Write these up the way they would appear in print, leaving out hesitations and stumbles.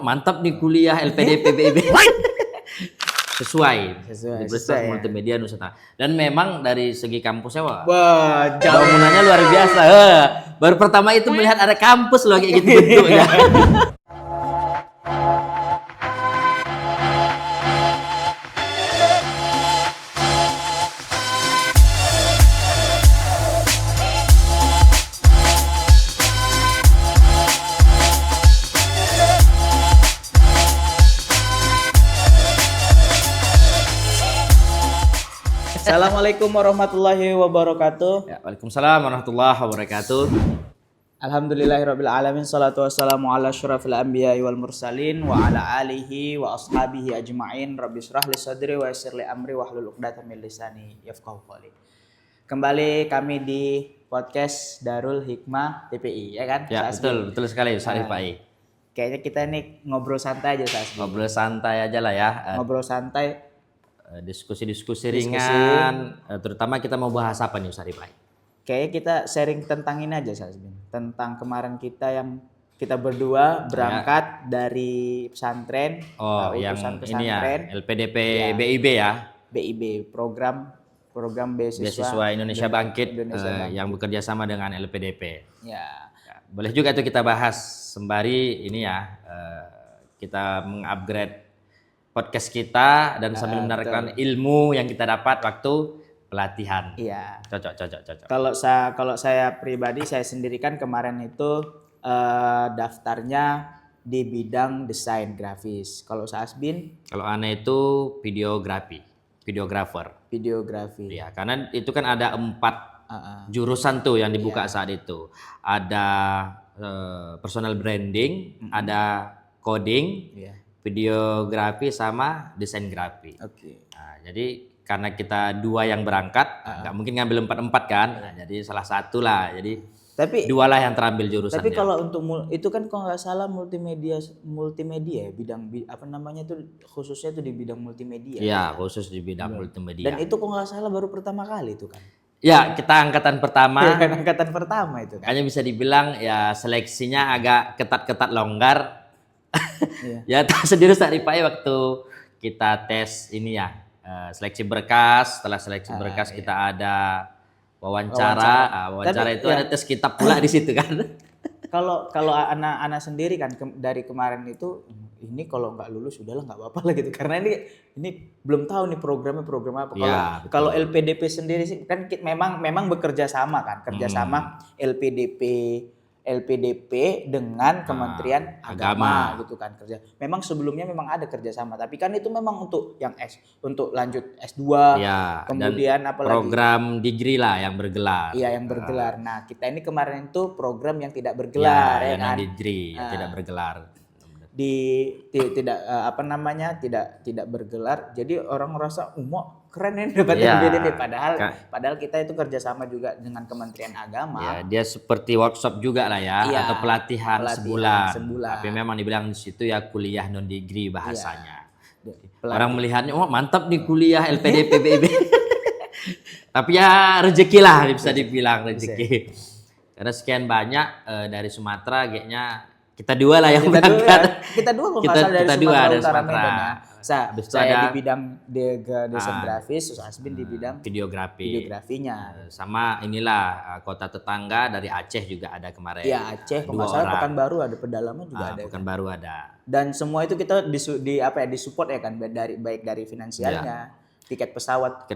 Mantap nih kuliah LPDP BIB. sesuai Universitas ya. Multimedia Nusantara. Dan memang dari segi kampusnya Wah, bangunannya luar biasa. Baru pertama itu melihat ada kampus loh kayak gitu bentuknya. Assalamualaikum warahmatullahi wabarakatuh. Ya, Waalaikumsalam warahmatullahi wabarakatuh. Alhamdulillahirabbil alamin, salatu wassalamu ala asyrafil anbiya'i wal mursalin wa ala alihi wa ashabihi ajma'in. Rabbi shrah li sadri wa yassir li amri wahlul 'uqdatam min lisani yafqahu qawli. Kembali kami di podcast Darul Hikmah TPI, ya kan? Ya, betul sekali Ustaz Rifai. Kayaknya kita nih ngobrol santai aja, Ustaz. Ngobrol santai aja lah ya. Ngobrol santai. Diskusi ringan, terutama kita mau bahas apa nih Ustaz Rifai? Kayaknya kita sharing tentang ini aja, Sasbin. Tentang kemarin kita yang kita berdua berangkat dari pesantren. Yang ini ya, LPDP Ya. BIB ya. BIB, program beasiswa Indonesia Bangkit, Bangkit. yang bekerja sama dengan LPDP. Ya. Ya, boleh juga itu kita bahas sembari ini ya, kita mengupgrade podcast kita dan sambil menerapkan ilmu yang kita dapat waktu pelatihan. Iya. Cocok. Kalau saya pribadi, saya sendiri kan kemarin itu daftarnya di bidang desain grafis. Kalau Sasbin? Kalau aneh itu videographer. Ya, karena itu kan ada 4 jurusan tuh yang dibuka saat itu. Ada personal branding, ada coding, videografi sama desain grafis. Nah, jadi karena kita 2 yang berangkat, nggak mungkin ngambil 4 kan. Nah, jadi salah satu lah. Jadi 2 lah yang terambil jurusannya. Tapi kalau untuk itu kan kalau nggak salah multimedia ya, bidang apa namanya itu khususnya itu di bidang multimedia. Iya, khusus di bidang multimedia. Dan itu kalau nggak salah baru pertama kali itu kan. Ya, kita angkatan pertama. Angkatan pertama itu kan. Hanya bisa dibilang ya seleksinya agak ketat-ketat longgar. Ya tahu sendiri Ustaz Rifai waktu kita tes ini ya, seleksi berkas. Setelah seleksi berkas kita ada wawancara. Wawancara itu ada tes kitab pula di situ kan. Kalau anak-anak sendiri kan dari kemarin itu, ini kalau nggak lulus udahlah nggak apa-apa lah gitu, karena ini belum tahu nih program apa. Kalau LPDP sendiri sih kan memang bekerja sama kan, kerjasama LPDP dengan Kementerian Agama gitu kan kerja. Memang sebelumnya memang ada kerjasama, tapi kan itu memang untuk yang untuk lanjut S2, kemudian apalagi program degree lah yang bergelar. Iya, yang bergelar. Nah, kita ini kemarin itu program yang tidak bergelar, ya kan? Degree yang tidak bergelar. Tidak bergelar. Jadi orang merasa keren ini dapat LPDP, padahal kita itu kerjasama juga dengan Kementerian Agama. Ya, dia seperti workshop juga lah ya, atau pelatihan sebulan. Tapi memang dibilang di situ ya kuliah non degree bahasanya. Orang melihatnya mantap nih kuliah LPDP BIB. Tapi ya rezeki lah bisa dibilang rezeki. Karena sekian banyak dari Sumatera kayaknya kita 2 lah yang berangkat. Kita 2 kalau nggak salah dari Sumatera Utara Medan ya. Saya di bidang desain grafis, Asbin di bidang videografinya. Sama inilah kota tetangga dari Aceh juga ada kemarin. Iya, Aceh, kalau nggak salah Pekanbaru ada, Pedalaman juga ada. Pekanbaru ada. Dan semua itu kita disupport ya kan, baik dari finansialnya. Tiket pesawat,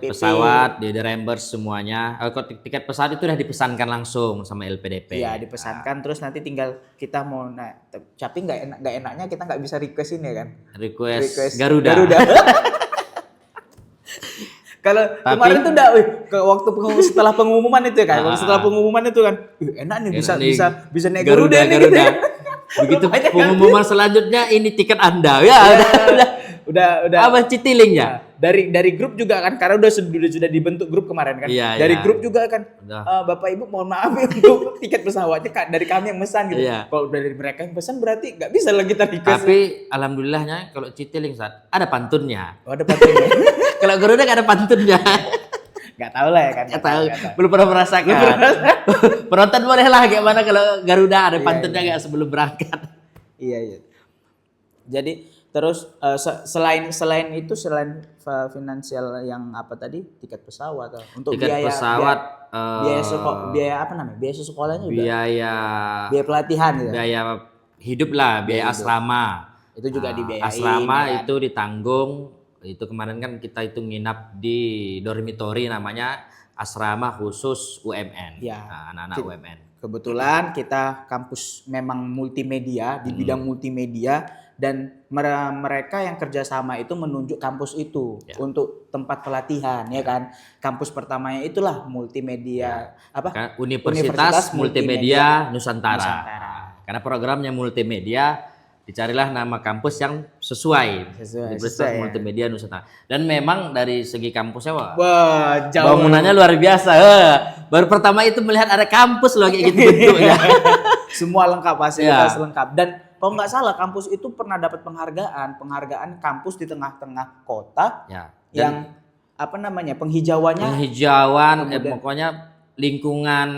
di reimburse semuanya. Tiket pesawat itu udah dipesankan langsung sama LPDP. Iya, dipesankan terus nanti tinggal kita mau tapi nggak enaknya kita nggak bisa request ini kan. Request Garuda. Kalau kemarin tuh waktu setelah pengumuman itu kan, setelah pengumuman itu kan, enak nih bisa naik Garuda nih gitu. Begitu pengumuman selanjutnya ini tiket Anda udah apa citilingnya dari grup juga kan, karena sudah dibentuk grup kemarin kan. Grup juga kan, Bapak Ibu mohon maaf ya untuk tiket pesawatnya dari kami yang pesan gitu. Kalau dari mereka yang pesan berarti nggak bisa lagi kita request. Tapi alhamdulillahnya kalau citiling ada pantunnya. Ada pantunnya. Kalau Garuda nggak ada pantunnya. Nggak tahu lah ya kan. Nggak tahu. Belum pernah merasakan. Penonton boleh lah gimana kalau Garuda ada pantunnya nggak sebelum berangkat. Iya. Jadi terus selain finansial yang apa tadi, tiket pesawat untuk tiket biaya pesawat, biaya apa namanya, biaya sekolahnya juga, biaya pelatihan gitu. biaya hidup lah, biaya asrama itu juga dibiayain. Asrama ya kan? itu ditanggung. Itu kemarin kan kita itu nginap di dormitory namanya asrama khusus UMN, anak-anak UMN. Kebetulan kita kampus memang multimedia, di bidang multimedia, dan mereka yang kerjasama itu menunjuk kampus itu untuk tempat pelatihan, ya kan. Kampus pertamanya itulah multimedia Universitas Multimedia Nusantara. Karena programnya multimedia, dicarilah nama kampus yang sesuai Universitas Multimedia Nusantara. Dan memang dari segi kampusnya bangunannya luar biasa. Baru pertama itu melihat ada kampus loh kayak gitu bentuknya. Semua lengkap, fasilitas lengkap. Dan kalau nggak salah kampus itu pernah dapat penghargaan kampus di tengah-tengah kota yang apa namanya, penghijauan pokoknya lingkungan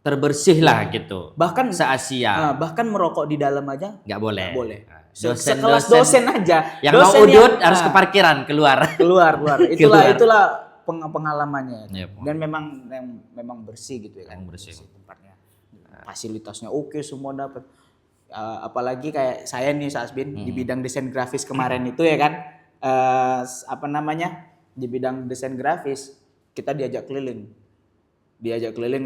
terbersih lah gitu. Bahkan se-Asia. Bahkan merokok di dalam aja nggak boleh. Sekelas dosen aja. Yang mau udut harus ke parkiran, keluar. Itulah pengalamannya. Dan memang bersih gitu ya kan. Bersih tempatnya. Fasilitasnya oke, semua dapat. Apalagi kayak saya nih Asbin di bidang desain grafis kemarin itu ya kan. Di bidang desain grafis kita diajak keliling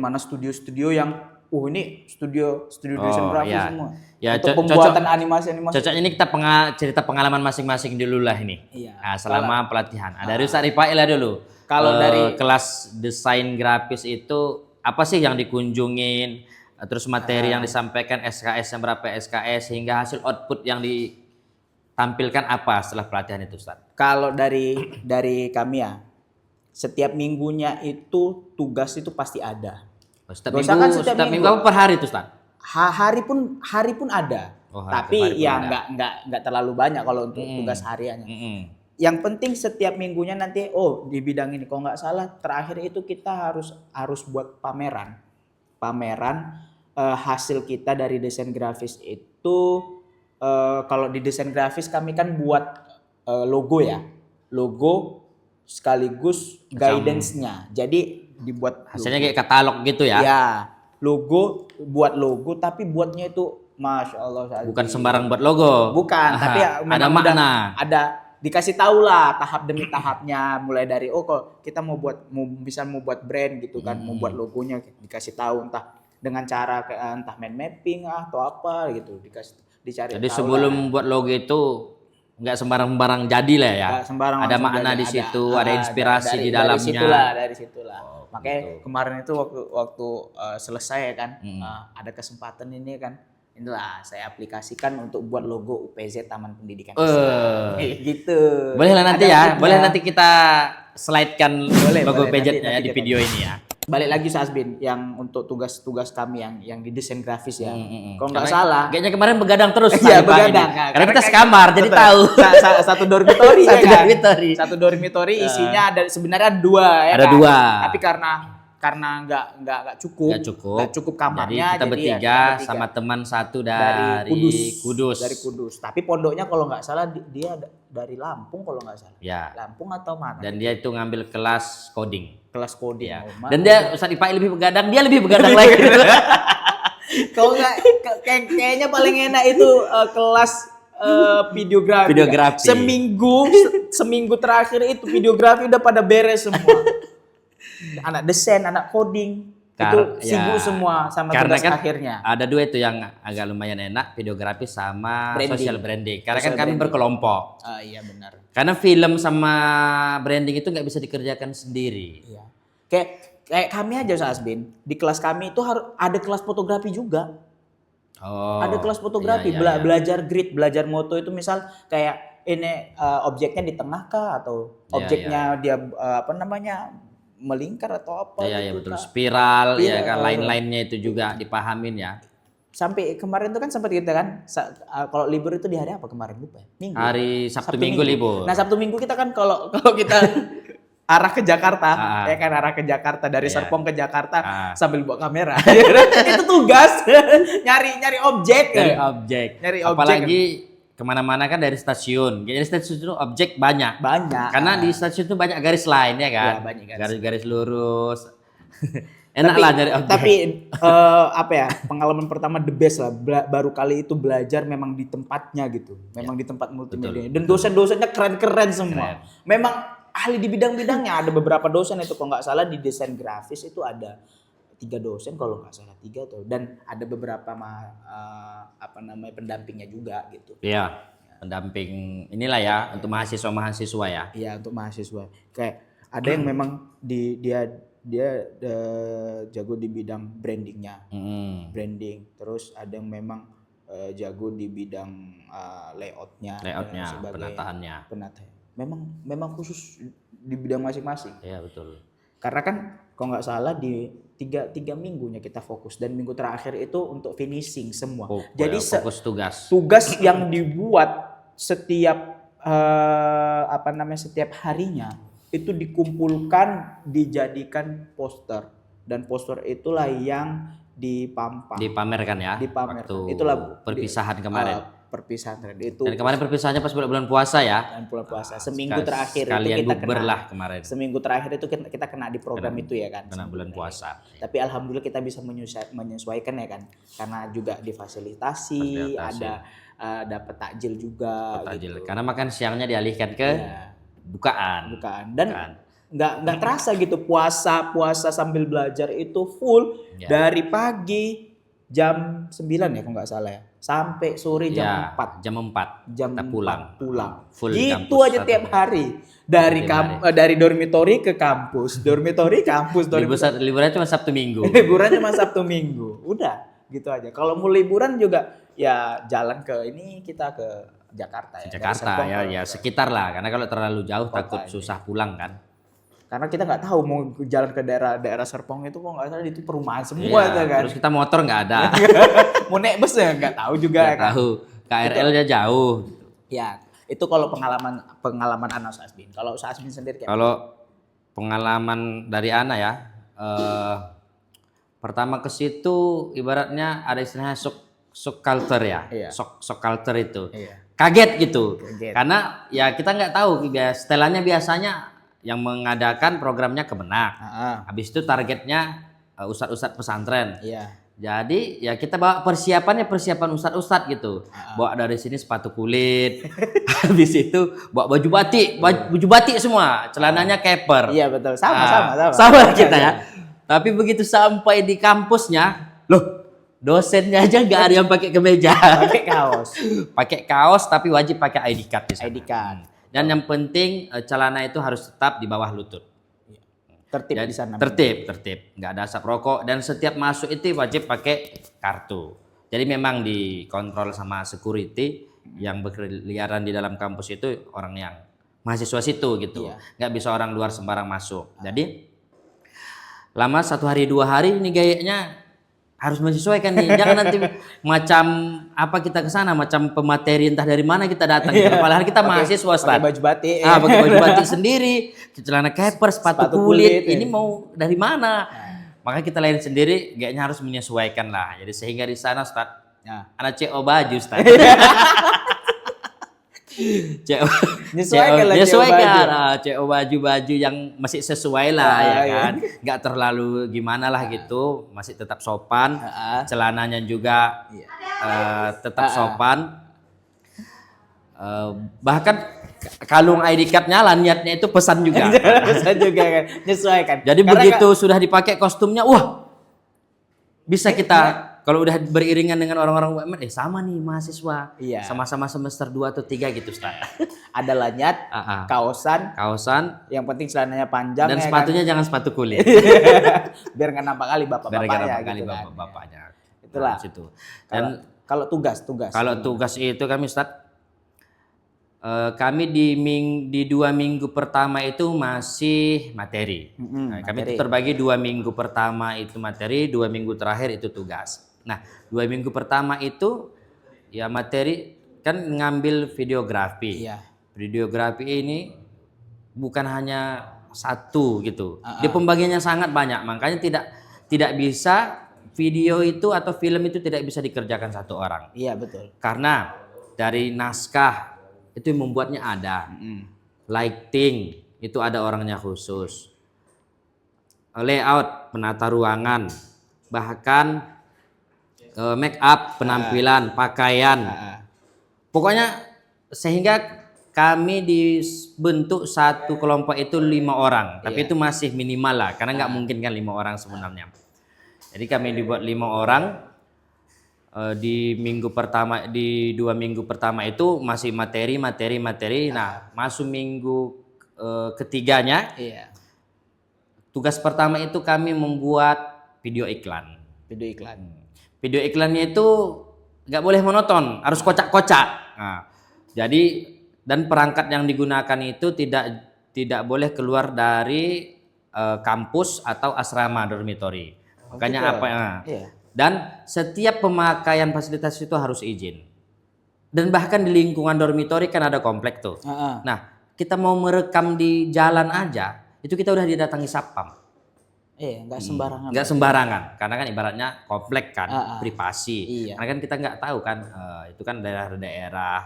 mana studio-studio yang ini studio desain grafis semua. Ya, untuk pembuatan animasi. Cocoknya ini kita cerita pengalaman masing-masing dulu lah ini. Selama pelatihan. Dari Ustaz Rifail lah dulu. Kalau dari kelas desain grafis itu apa sih yang dikunjungin? Terus materi yang disampaikan, SKS-nya berapa SKS, hingga hasil output yang ditampilkan apa setelah pelatihan itu, Ustaz? Kalau dari kami ya, setiap minggunya itu tugas itu pasti ada. Setiap minggu apa per hari itu, Ustaz? Hari pun ada. Tapi ya nggak terlalu banyak kalau untuk tugas hariannya. Yang penting setiap minggunya nanti di bidang ini, kalau nggak salah terakhir itu kita harus buat pameran hasil kita dari desain grafis itu. Kalau di desain grafis kami kan buat logo sekaligus guidance-nya. Jadi dibuat hasilnya kayak katalog gitu ya. Ya, buat logo tapi buatnya itu Masya Allah. Bukan sembarang buat logo. Bukan, tapi ada makna. Ada dikasih tahu lah tahap demi tahapnya, mulai dari kalau kita mau buat brand gitu kan, mau buat logonya dikasih tahu entah dengan cara entah mind mapping atau apa gitu, dicari. Jadi sebelum buat logo itu nggak sembarang jadi lah ya. Ada makna di situ, ada inspirasi di dalamnya. Dari situlah. Makanya kemarin itu waktu selesai kan, ada kesempatan ini kan. Inilah saya aplikasikan untuk buat logo UPZ Taman Pendidikan Islam. Gitu. Boleh lah nanti boleh nanti kita slide-kan logo UPZ-nya di video ini ya. Balik lagi Asbin, yang untuk tugas-tugas kami yang di desain grafis ya. Kalau nggak salah. Kayaknya kemarin begadang terus. Iya, begadang. Karena kita sekamar, jadi tahu. Satu dormitory. Satu dormitory isinya sebenarnya dua ya. Ada dua. Tapi karena nggak cukup kamarnya, jadi kita bertiga sama teman satu dari Kudus. Dari Kudus. Tapi pondoknya kalau nggak salah dia dari Lampung kalau nggak salah. Ya. Lampung atau mana? Dan dia itu ngambil kelas coding. Ya. Dan dia Ustaz Ipai lebih begadang, dia lebih begadang lagi. Kalau nggak kayaknya paling enak itu kelas videografi. Seminggu terakhir itu videografi udah pada beres semua. Anak desain, anak coding itu sibuk semua sama tugas akhirnya. Ada dua itu yang agak lumayan enak, videografi sama social branding. Karena kan kami berkelompok. Iya benar. Karena film sama branding itu nggak bisa dikerjakan sendiri. Iya. Kayak kami aja Asbin, di kelas kami itu harus ada kelas fotografi juga. Ada kelas fotografi, belajar grid, belajar moto itu misal kayak ini objeknya di tengah kah atau objeknya dia melingkar atau apa gitu. Betul. Spiral ya kan, lain-lainnya itu juga dipahamin ya. Sampai kemarin itu kan sempat kita kan kalau libur itu di hari apa kemarin lupa ya? Minggu. Hari Sabtu Minggu libur. Nah, Sabtu Minggu kita kan kalau kita arah ke Jakarta, arah ke Jakarta dari Serpong ke Jakarta sambil bawa kamera. Itu tugas nyari objek. Apalagi kemana-mana kan dari stasiun. Jadi stasiun itu objek banyak. Banyak. Karena di stasiun itu banyak garis lain ya kan. Iya, banyak garis lurus. Enak lah dari objek. Tapi apa ya, pengalaman pertama the best lah. Baru kali itu belajar memang di tempatnya gitu. Memang di tempat multimedia. Dan dosen-dosennya keren-keren semua. Memang ahli di bidang-bidangnya. Ada beberapa dosen itu kalau nggak salah di desain grafis itu ada 3 dosen kalau nggak salah 3 tuh, dan ada beberapa pendampingnya juga gitu. Iya, pendamping inilah ya untuk mahasiswa ya. Iya, untuk mahasiswa. Kayak ada yang memang dia jago di bidang brandingnya, branding. Terus ada yang memang jago di bidang layoutnya, penataannya. Memang khusus di bidang masing-masing. Iya betul. Karena kan kalau nggak salah di tiga minggunya kita fokus, dan minggu terakhir itu untuk finishing semua. Jadi fokus tugas yang dibuat setiap setiap harinya itu dikumpulkan, dijadikan poster, dan poster itulah yang dipamerkan ya. Waktu itulah perpisahan kemarin. Perpisahan itu. Dan kemarin perpisahannya pas bulan puasa ya. Dan bulan puasa. Seminggu terakhir itu kita kena lah kemarin. Seminggu terakhir itu kita kena di program itu ya kan. Kena bulan puasa. Tapi alhamdulillah kita bisa menyesuaikan ya kan. Karena juga difasilitasi, ada dapat takjil juga. Takjil. Gitu. Karena makan siangnya dialihkan ke bukaan. Dan nggak terasa gitu puasa sambil belajar itu full dari pagi jam 9 ya kalau nggak salah ya, sampai sore jam 4. Jam 4 kita pulang. Full gitu aja tiap hari. Dari dormitory ke kampus, liburannya cuma Sabtu Minggu. Udah gitu aja. Kalau mau liburan juga ya jalan kita ke Jakarta ya. Jakarta ya sekitar lah, karena kalau terlalu jauh takut susah pulang kan. Karena kita nggak tahu mau jalan ke daerah Serpong itu kok nggak salah itu perumahan semua kan. Terus kita motor nggak ada. Mau naik bus ya nggak tahu juga kan. Tahu. KRL-nya jauh. Ya itu kalau pengalaman Ana Asbin. Kalau Asbin sendiri kalau pengalaman dari Ana ya, pertama ke situ ibaratnya ada istilahnya shock culture ya. Iya. Shock culture itu. Iya. Kaget gitu. Karena ya kita nggak tahu setelannya biasanya yang mengadakan programnya Kemenak. Habis itu targetnya ustadz-ustadz pesantren. Iya. Jadi ya kita bawa persiapan ustadz-ustadz gitu. Bawa dari sini sepatu kulit. Habis itu bawa baju batik semua. Celananya keper. Iya betul. Sama. Sama kita ya. Tapi begitu sampai di kampusnya, loh dosennya aja nggak ada yang pakai kemeja. Pakai kaos tapi wajib pakai ID card. ID card. Dan yang penting celana itu harus tetap di bawah lutut. Tertib di sana. Tertib. Nggak ada asap rokok, dan setiap masuk itu wajib pakai kartu. Jadi memang dikontrol sama security yang berkeliaran di dalam kampus itu orang yang mahasiswa situ gitu. Nggak bisa orang luar sembarang masuk. Jadi lama 1 hari 2 hari ini gayanya harus menyesuaikan nih, jangan nanti macam apa kita ke sana macam pemateri entah dari mana kita datang. Padahal kita mahasiswa, pakai baju batik. Pakai baju batik sendiri, celana keper, sepatu kulit. Ini mau dari mana? Maka kita lain sendiri, kayaknya harus menyesuaikan lah. Jadi sehingga di sana Ustaz, anak CO baju Ustaz. Nyesuaikan CO baju yang masih sesuai lah ya kan, nggak terlalu gimana lah gitu, masih tetap sopan, celananya juga tetap sopan, bahkan kalung ID card-nya lah niatnya itu pesan juga. Kan, nyesuaikan. Jadi begitu sudah dipakai kostumnya, wah bisa kita. Kalau udah beriringan dengan orang-orang UMN, sama nih mahasiswa, sama-sama semester 2 atau 3 gitu Ustaz. Ada lanyat, kaosan, yang penting celananya panjang dan sepatunya kan? Jangan sepatu kulit. Biar nggak nampak kali bapaknya. Itulah. Dan kalau tugas. Kalau tugas itu kami Ustaz, kami di 2 minggu pertama itu masih materi. Kami itu terbagi 2 minggu pertama itu materi, 2 minggu terakhir itu tugas. Nah, 2 minggu pertama itu ya materi kan ngambil videografi. Videografi ini bukan hanya satu gitu. Dia pembagiannya sangat banyak. Makanya tidak bisa video itu atau film itu tidak bisa dikerjakan satu orang. Iya betul. Karena dari naskah itu yang membuatnya ada. Lighting itu ada orangnya khusus. Layout, penata ruangan, bahkan make up, penampilan, pakaian. Pokoknya sehingga kami dibentuk satu kelompok itu 5 orang, tapi itu masih minimal lah, karena nggak mungkin kan 5 orang sebenarnya. Jadi kami dibuat 5 orang. Di minggu pertama, di 2 minggu pertama itu masih materi. Nah, masuk minggu ketiganya, tugas pertama itu kami membuat video iklan. Video iklannya itu nggak boleh monoton, harus kocak-kocak. Nah, jadi dan perangkat yang digunakan itu tidak boleh keluar dari kampus atau asrama dormitory. Makanya apa? Dan setiap pemakaian fasilitas itu harus izin. Dan bahkan di lingkungan dormitory kan ada komplek tuh. Nah, kita mau merekam di jalan aja, itu kita udah didatangi satpam. Nggak sembarangan. Nggak sembarangan, karena kan ibaratnya komplek kan, privasi. Karena kan kita nggak tahu kan, itu kan daerah-daerah,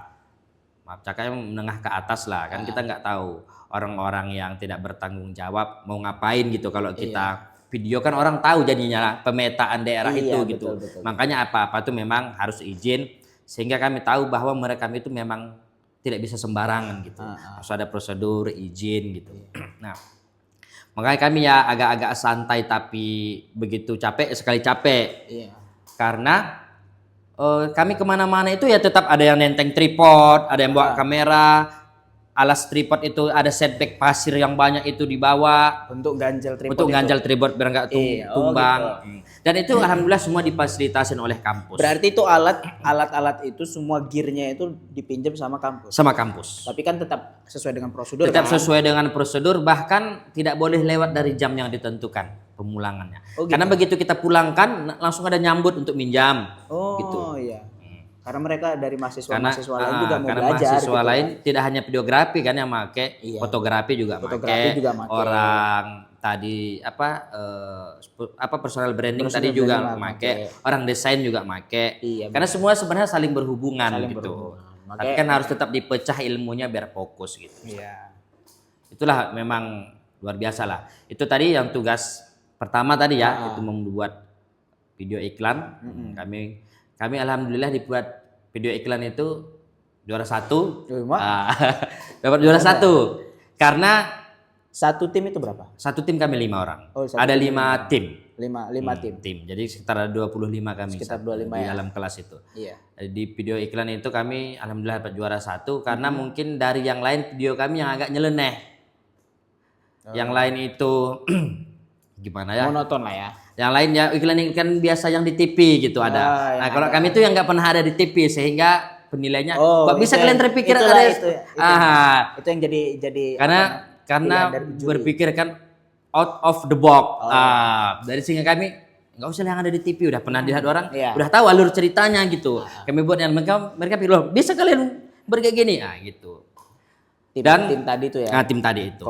maaf cakapnya menengah ke atas lah, kan kita nggak tahu orang-orang yang tidak bertanggung jawab mau ngapain gitu. Kalau kita video kan orang tahu jadinya pemetaan daerah itu gitu. Betul. Makanya apa-apa tuh memang harus izin, sehingga kami tahu bahwa merekam itu memang tidak bisa sembarangan gitu. Harus ada prosedur izin gitu. Nah, makanya kami ya agak-agak santai, tapi begitu capek sekali capek. Karena kami kemana-mana itu ya tetap ada yang nenteng tripod, ada yang bawa kamera, alas tripod itu ada setback pasir yang banyak itu dibawa untuk ganjal tripod. Untuk ganjal tripod biar nggak tumbang. Gitu. Dan itu alhamdulillah semua difasilitasin oleh kampus. Berarti itu alat-alat itu semua gearnya itu dipinjam sama kampus. Sama kampus. Tapi kan tetap sesuai dengan prosedur. Sesuai dengan prosedur, bahkan tidak boleh lewat dari jam yang ditentukan pemulangannya. Karena begitu kita pulangkan langsung ada nyambut untuk minjam. Gitu. Iya. Karena mereka dari mahasiswa lain juga mau karena belajar. Mahasiswa lain tidak hanya videografi kan yang make, fotografi juga make. Orang tadi personal branding tadi juga make, orang desain juga make. Karena semua sebenarnya saling berhubungan gitu. Tapi kan harus tetap dipecah ilmunya biar fokus gitu. Itulah memang luar biasa lah. Itu tadi yang tugas pertama tadi ya, itu membuat video iklan. Kami alhamdulillah dibuat video iklan itu juara 1. Dapat juara 1. Karena satu tim itu berapa? Satu tim kami 5 orang. Ada 5 tim. 5 tim. Jadi sekitar ada 25 kami. Sekitar 25 di dalam kelas itu. Di video iklan itu kami alhamdulillah dapat juara 1 karena mungkin dari yang lain video kami yang agak nyeleneh. Yang lain itu gimana ya? Monoton lah ya. Yang lain ya iklan biasa yang di TV gitu ada. Nah, kalau kami itu yang nggak pernah ada di TV sehingga penilaiannya kok bisa kalian terpikir ada itu yang jadi karena berpikir kan out of the box. Dari sehingga kami nggak usah yang ada di TV, udah pernah dilihat orang, udah tahu alur ceritanya gitu. Kami buat yang mereka pikir loh bisa kalian berkayak gini, gitu. Tim tadi itu ya. Nah, tim tadi itu.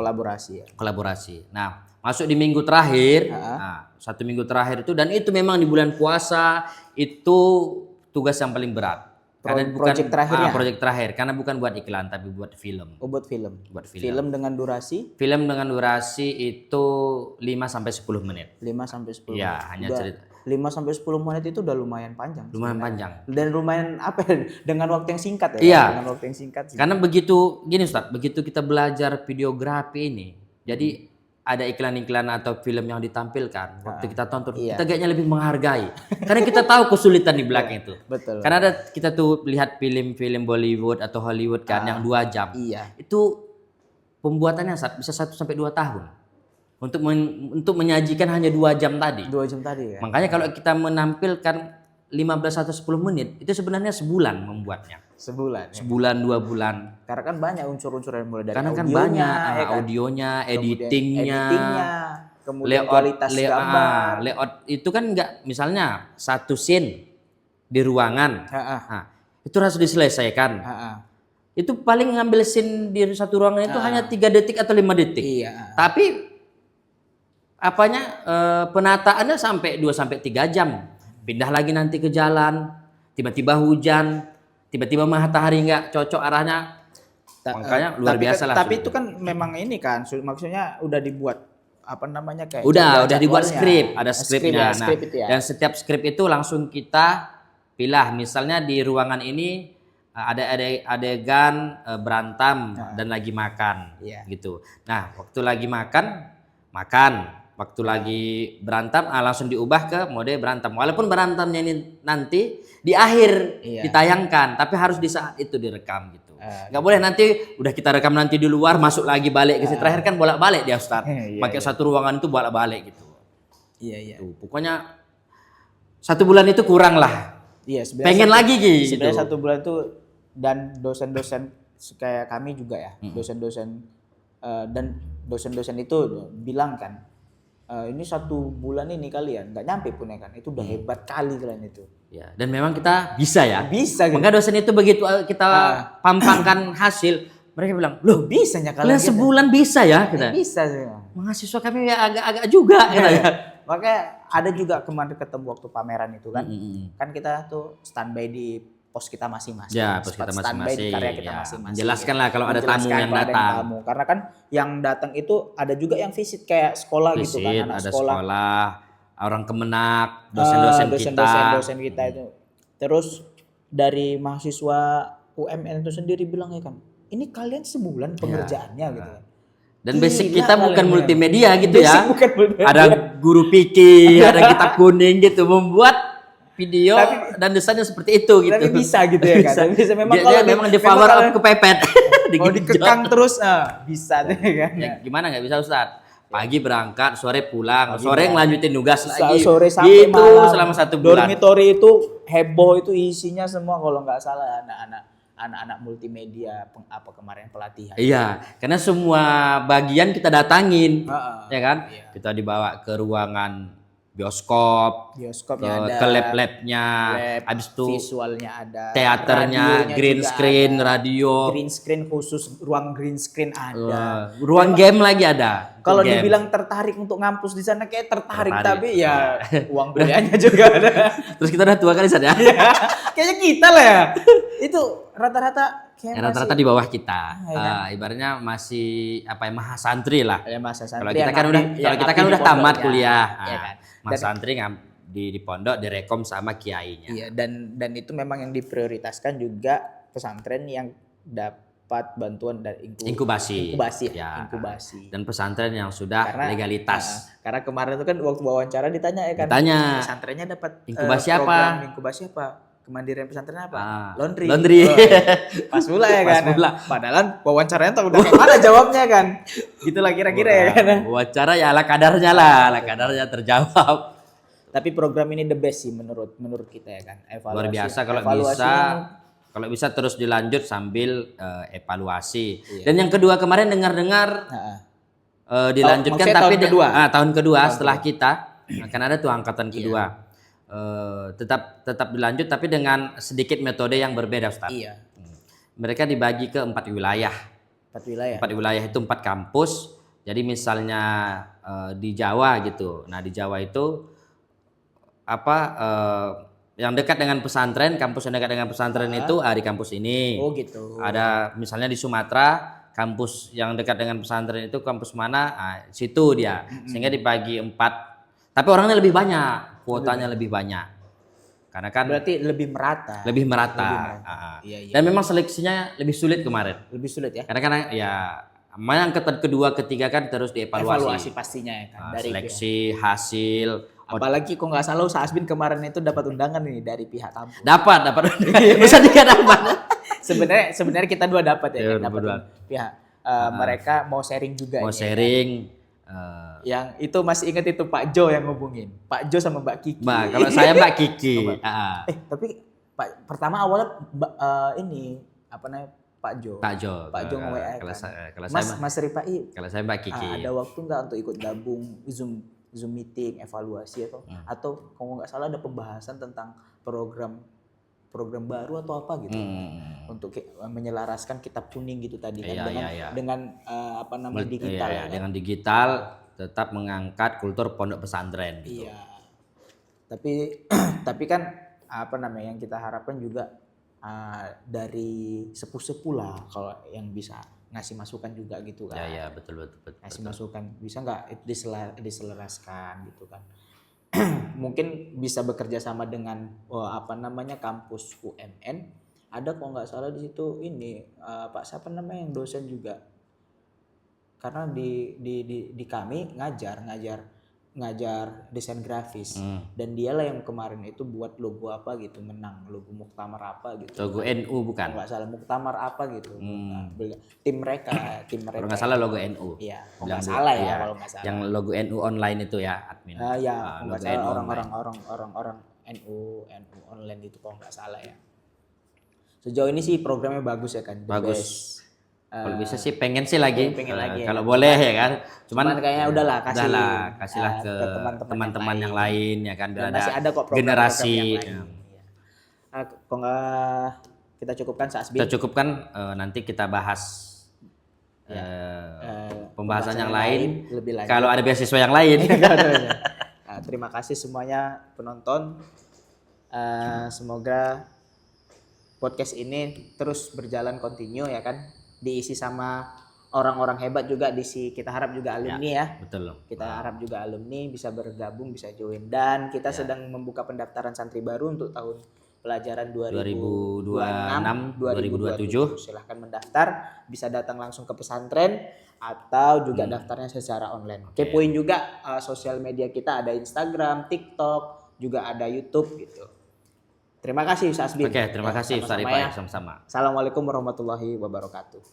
Kolaborasi. Nah, masuk di minggu terakhir, 1 minggu terakhir itu, dan itu memang di bulan puasa itu tugas yang paling berat. Karena project terakhirnya. Project terakhir, karena bukan buat iklan tapi buat film. Buat film. Film dengan durasi? Film dengan durasi itu 5 sampai 10 menit. 5 sampai 10 menit. Iya, hanya cerita. 5 sampai 10 menit itu udah lumayan panjang. Dan lumayan dengan waktu yang singkat ya. Iya. Dengan waktu yang singkat sih. Karena begitu kita belajar videografi ini, jadi ada iklan-iklan atau film yang ditampilkan, waktu kita tonton, kita kayaknya lebih menghargai. Karena kita tahu kesulitan di belakang itu. Betul. Karena kita tuh lihat film-film Bollywood atau Hollywood kan yang 2 jam. Itu pembuatannya bisa 1 sampai 2 tahun. Untuk menyajikan hanya 2 jam tadi. 2 jam tadi ya. Makanya kalau kita menampilkan 15 atau 10 menit, itu sebenarnya sebulan membuatnya. Sebulan 2 bulan. Karena kan banyak unsur-unsur yang mulai dari karena audionya, kan banyak audionya, editingnya, kemudian kualitas gambar. Layout itu kan enggak, misalnya 1 scene di ruangan, itu harus diselesaikan. Itu paling ngambil scene di 1 ruangan itu hanya 3 detik atau 5 detik. Tapi penataannya sampai 2 sampai 3 jam. Pindah lagi nanti ke jalan, tiba-tiba hujan. tiba-tiba matahari nggak cocok arahnya, makanya luar biasa lah. Tapi itu kan memang ini kan, maksudnya udah dibuat apa namanya kayak udah dibuat skrip, ada skripnya. Nah, skrip itu ya. dan setiap skrip itu langsung kita pilah. Misalnya di ruangan ini ada adegan berantem dan lagi makan, gitu. Nah, waktu lagi makan, waktu lagi berantem langsung diubah ke mode berantem. Walaupun berantemnya ini nanti di akhir ditayangkan, tapi harus di saat itu direkam gitu. Nggak boleh nanti udah kita rekam nanti di luar, masuk lagi balik ke situ. Terakhir kan bolak-balik dia Ustaz. Pakai satu ruangan itu bolak-balik gitu. Iya. Tuh, pokoknya 1 bulan itu kurang lah. Iya, pengen lagi gitu. Sebenarnya 1 bulan itu, dan dosen-dosen kayak kami juga ya, dosen-dosen dan dosen-dosen itu bilang kan, ini 1 bulan ini kalian nggak nyampe pun ya kan, itu udah hebat kali kalian itu. Ya, dan memang kita bisa ya. Bisa. Gitu. Maka dosen itu begitu kita pampangkan hasil, mereka bilang, loh bisanya kalian sebulan bisa ya? Kita. Bisa sih. Mahasiswa kami ya agak-agak juga. Makanya ada juga kemarin ketemu waktu pameran itu kan, kan kita tuh standby di pos kita masing-masing. Ya, pos kita masing-masing. Karya kita masing-masing. Menjelaskan lah kalau ada tamu yang datang. Karena kan yang datang itu ada juga yang visit kayak sekolah gitu kan, anak ada sekolah, orang Kemenak, dosen-dosen kita itu. Terus dari mahasiswa UMN itu sendiri bilang ya kan, ini kalian sebulan pengerjaannya gitu kan. Dan basic kita bukan multimedia gitu ya. Multimedia. Ada guru pikir, ada kitab kuning gitu, membuat video dan desainnya seperti itu gitu. Tapi bisa gitu ya kan. Bisa memang dia memang di power up kepepet. Kalau dikekang terus bisa deh kan. Ya, gimana nggak bisa Ustaz? Pagi berangkat, sore pulang, sore ngelanjutin tugas lagi. Sore sampai gitu malam. selama 1 bulan. Dormitory itu heboh, itu isinya semua kalau nggak salah anak-anak multimedia kemarin pelatihan. Iya, karena semua bagian kita datangin, ya kan? Iya. Kita dibawa ke ruangan bioskopnya ada, ke lab-labnya, habis itu visualnya ada, teaternya, green screen, radio, green screen khusus, ruang green screen ada, ruang game lagi ada. Kalau dibilang tertarik untuk ngampus di sana kayak tertarik. Tapi ya uang kuliahnya juga ada. Terus kita udah tua kali sana ya. Kayaknya kita lah ya. Itu rata-rata rata-rata di bawah kita. Ibaratnya masih mahasantri lah. Ya, mahasantri. Kalau kita kan udah tamat kuliah. Mas santri di pondok direkom sama kiainya. Iya, dan itu memang yang diprioritaskan juga pesantren yang dapat bantuan dari inkubasi. Dan pesantren yang sudah legalitas. Karena kemarin itu kan waktu wawancara ditanya ya kan. Pesantrennya dapat inkubasi apa? Kemandirian pesantren apa? Laundry. Pas pula ya kan. Padahal wawancaranya tuh udah kayak mana jawabnya kan. Gitulah kira-kira ya kan. Wawancara ya ala kadarnya lah, ala kadarnya terjawab. Tapi program ini the best sih menurut kita ya kan. Luar biasa kalau bisa terus dilanjut sambil evaluasi. Dan yang kedua kemarin dengar-dengar dilanjutkan tapi tahun kedua setelah kita akan ada tuh angkatan kedua. Tetap dilanjut tapi dengan sedikit metode yang berbeda Ustaz. Iya. Mereka dibagi ke 4 wilayah. 4 wilayah itu 4 kampus. Jadi misalnya di Jawa gitu. Nah, di Jawa itu yang dekat dengan pesantren, kampus yang dekat dengan pesantren itu di kampus ini. Oh gitu. Ada misalnya di Sumatera, kampus yang dekat dengan pesantren itu kampus mana? Situ dia. Sehingga dibagi 4. Tapi orangnya lebih banyak, kuotanya lebih banyak. Karena kan berarti lebih merata. Iya. Dan memang seleksinya lebih sulit kemarin. Lebih sulit ya. Karena ya angkatan kedua, ketiga kan terus dievaluasi. Evaluasi pastinya ya kan. Dari seleksi hasil. Apalagi kok nggak salah Ustaz Asbin kemarin itu dapat undangan nih dari pihak kampus. Dapat undangan. Bisa juga dapat. Sebenarnya kita dua dapat ya kan. Dapat pihak mereka mau sharing juga. Mau sharing. Yang itu masih ingat itu Pak Jo yang ngubungin. Pak Jo sama Mbak Kiki. Kalau saya Mbak Kiki. Tapi pertama awalnya ini Pak Jo nge-WA. Kalau Mas Ripai. Kalau saya Mbak Kiki. Ada waktu nggak untuk ikut gabung Zoom meeting evaluasi atau kalau nggak salah ada pembahasan tentang program baru atau apa gitu untuk menyelaraskan kitab kuning gitu tadi kan dengan digital dengan digital tetap mengangkat kultur pondok pesantren gitu. Iya. Tapi kan yang kita harapkan juga dari sepuh-sepuh lah kalau yang bisa ngasih masukan juga gitu kan. Ya betul. Ngasih masukan bisa nggak itu diselaraskan gitu kan. Mungkin bisa bekerja sama dengan kampus UMN. Ada kok nggak salah di situ ini Pak siapa namanya yang dosen juga. Karena di kami ngajar desain grafis dan dialah yang kemarin itu buat logo apa gitu, menang logo muktamar apa gitu. Logo NU bukan? Nggak salah muktamar apa gitu. Tim mereka. Kalau nggak salah logo NU. Iya, nggak salah ya kalau nggak salah. Yang logo NU online itu ya admin. Ya, nggak salah orang-orang NU online itu kalau nggak salah ya. Sejauh ini sih programnya bagus ya kan. Bagus. Kalau bisa sih pengen sih lagi. Pengen lagi. Kalau boleh ya kan. Cuman kayaknya udahlah kasihlah ke teman-teman yang lain ya kan. Biar ada kok generasi. Yang lain. Kok nggak kita cukupkan Asbi? Kita cukupkan nanti kita bahas pembahasan yang lain. Lebih lanjut. Kalau ada beasiswa yang lain. Terima kasih semuanya penonton. Semoga podcast ini terus berjalan kontinu ya kan. Diisi sama orang-orang hebat juga kita harap juga alumni ya. Betul. Kita harap juga alumni bisa bergabung, bisa join dan kita sedang membuka pendaftaran santri baru untuk tahun pelajaran 2026-2027. Silahkan mendaftar, bisa datang langsung ke pesantren atau juga daftarnya secara online. Kepoin juga sosial media kita, ada Instagram, TikTok, juga ada YouTube gitu. Terima kasih Ustaz Asbin. Oke, terima kasih Ustaz Rifai, sama-sama. Assalamualaikum warahmatullahi wabarakatuh.